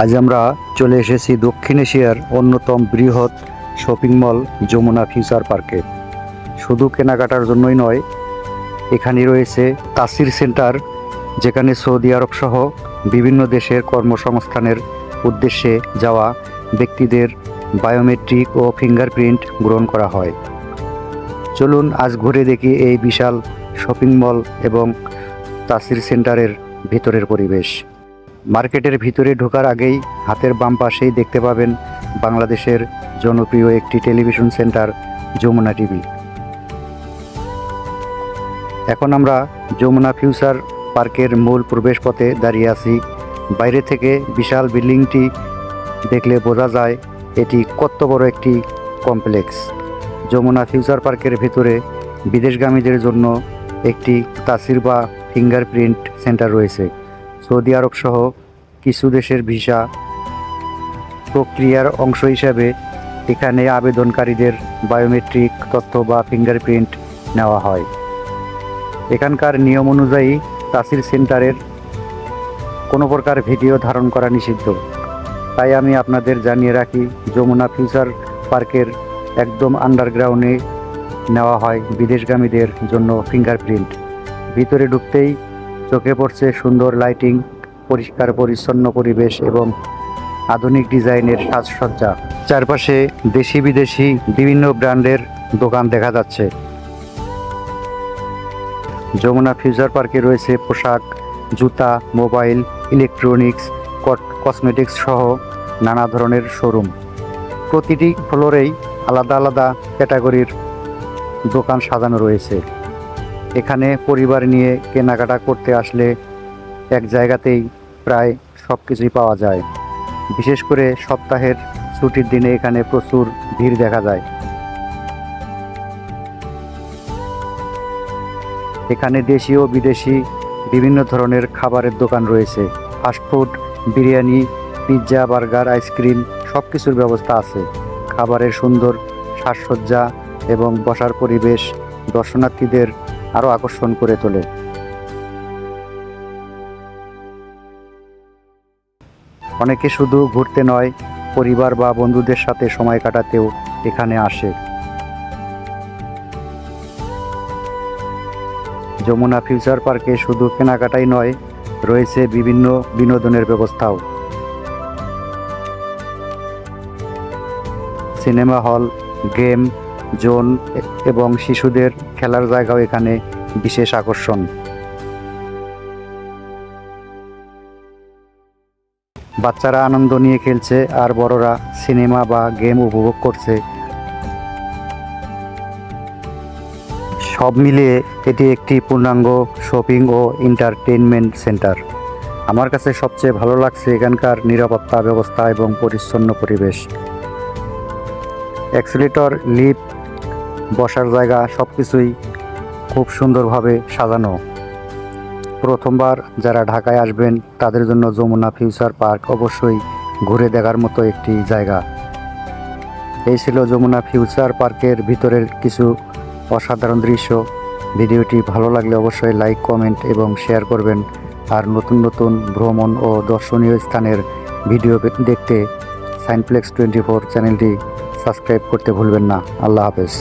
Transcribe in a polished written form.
আজ আমরা চলে এসেছি দক্ষিণ এশিয়ার অন্যতম বৃহৎ শপিং মল যমুনা ফিউচার পার্কে। শুধু কেনাকাটার জন্যই নয়, এখানে রয়েছে তাসির সেন্টার, যেখানে সৌদি আরব সহ বিভিন্ন দেশের কর্মসংস্থানের উদ্দেশ্যে যাওয়া ব্যক্তিদের বায়োমেট্রিক ও ফিঙ্গারপ্রিন্ট গ্রহণ করা হয়। চলুন আজ ঘুরে দেখি এই বিশাল শপিং মল এবং তাসির সেন্টারের ভিতরের পরিবেশ। মার্কেটের ভিতরে ঢোকার আগেই হাতের বাম পাশেই দেখতে পাবেন বাংলাদেশের জনপ্রিয় একটি টেলিভিশন সেন্টার যমুনা টিভি। এখন আমরা যমুনা ফিউচার পার্কের মূল প্রবেশপথে দাঁড়িয়ে আছি। বাইরে থেকে বিশাল বিল্ডিংটি দেখলে বোঝা যায় এটি কত বড় একটি কমপ্লেক্স। যমুনা ফিউচার পার্কের ভিতরে বিদেশগামীদের জন্য একটি তাসির বা ফিঙ্গারপ্রিন্ট সেন্টার রয়েছে। সৌদি আরব সহ কিছু দেশের ভিসা প্রক্রিয়ার অংশ হিসাবে এখানে আবেদনকারীদের বায়োমেট্রিক তথ্য বা ফিঙ্গারপ্রিন্ট নেওয়া হয়। এখানকার নিয়ম অনুযায়ী তাসির সেন্টারের কোনো প্রকার ভিডিও ধারণ করা নিষিদ্ধ। তাই আমি আপনাদের জানিয়ে রাখি, যমুনা ফিউচার পার্কের একদম আন্ডারগ্রাউন্ডে নেওয়া হয় বিদেশগামীদের জন্য ফিঙ্গারপ্রিন্ট। ভিতরে ঢুকতেই চোখে পড়ছে সুন্দর লাইটিং, পরিষ্কার পরিচ্ছন্ন পরিবেশ এবং আধুনিক ডিজাইনের সাজসজ্জা। চারপাশে দেশি বিদেশি বিভিন্ন ব্র্যান্ডের দোকান দেখা যাচ্ছে। যমুনা ফিউচার পার্কে রয়েছে পোশাক, জুতা, মোবাইল, ইলেকট্রনিক্স, কসমেটিক্স সহ নানা ধরনের শোরুম। প্রতিটি ফ্লোরেই আলাদা আলাদা ক্যাটাগরির দোকান সাজানো রয়েছে। এখানে পরিবার নিয়ে কেনাকাটা করতে আসলে এক জায়গাতেই প্রায় সব কিছুই পাওয়া যায়। বিশেষ করে সপ্তাহের ছুটির দিনে এখানে প্রচুর ভিড় দেখা যায়। এখানে দেশি ও বিদেশি বিভিন্ন ধরনের খাবারের দোকান রয়েছে। Fast food, biryani, pizza, burger, ice cream সব কিছুর ব্যবস্থা আছে। খাবারের সুন্দর সাজসজ্জা এবং বসার পরিবেশ দর্শনার্থীদের আরও আকর্ষণ করে তোলে। অনেকে শুধু ঘুরতে নয়, পরিবার বা বন্ধুদের সাথে সময় কাটাতেও এখানে আসে। যমুনা ফিউচার পার্কে শুধু কেনাকাটাই নয়, রয়েছে বিভিন্ন বিনোদনের ব্যবস্থাও। সিনেমা হল, গেম জোন এবং শিশুদের খেলার জায়গাও এখানে বিশেষ আকর্ষণ। বাচ্চারা আনন্দ নিয়ে খেলছে আর বড়রা সিনেমা বা গেম উপভোগ করছে। সব মিলিয়ে এটি একটি পূর্ণাঙ্গ শপিং ও এন্টারটেইনমেন্ট সেন্টার। আমার কাছে সবচেয়ে ভালো লাগছে এখানকার নিরাপত্তা ব্যবস্থা এবং পরিচ্ছন্ন পরিবেশ। এক্সেলেটর, লিফট, বসার জায়গা সব কিছুই খুব সুন্দরভাবে সাজানো। প্রথমবার যারা ঢাকায় আসবেন তাদের জন্য যমুনা ফিউচার পার্ক অবশ্যই ঘুরে দেখার মতো একটি জায়গা। এই ছিল যমুনা ফিউচার পার্কের ভিতরের কিছু অসাধারণ দৃশ্য। ভিডিওটি ভালো লাগলে অবশ্যই লাইক, কমেন্ট এবং শেয়ার করবেন। আর নতুন নতুন ভ্রমণ ও দর্শনীয় স্থানের ভিডিও দেখতে সাইনপ্লেক্স 24 চ্যানেলটি সাবস্ক্রাইব করতে ভুলবেন না। আল্লাহ হাফেজ।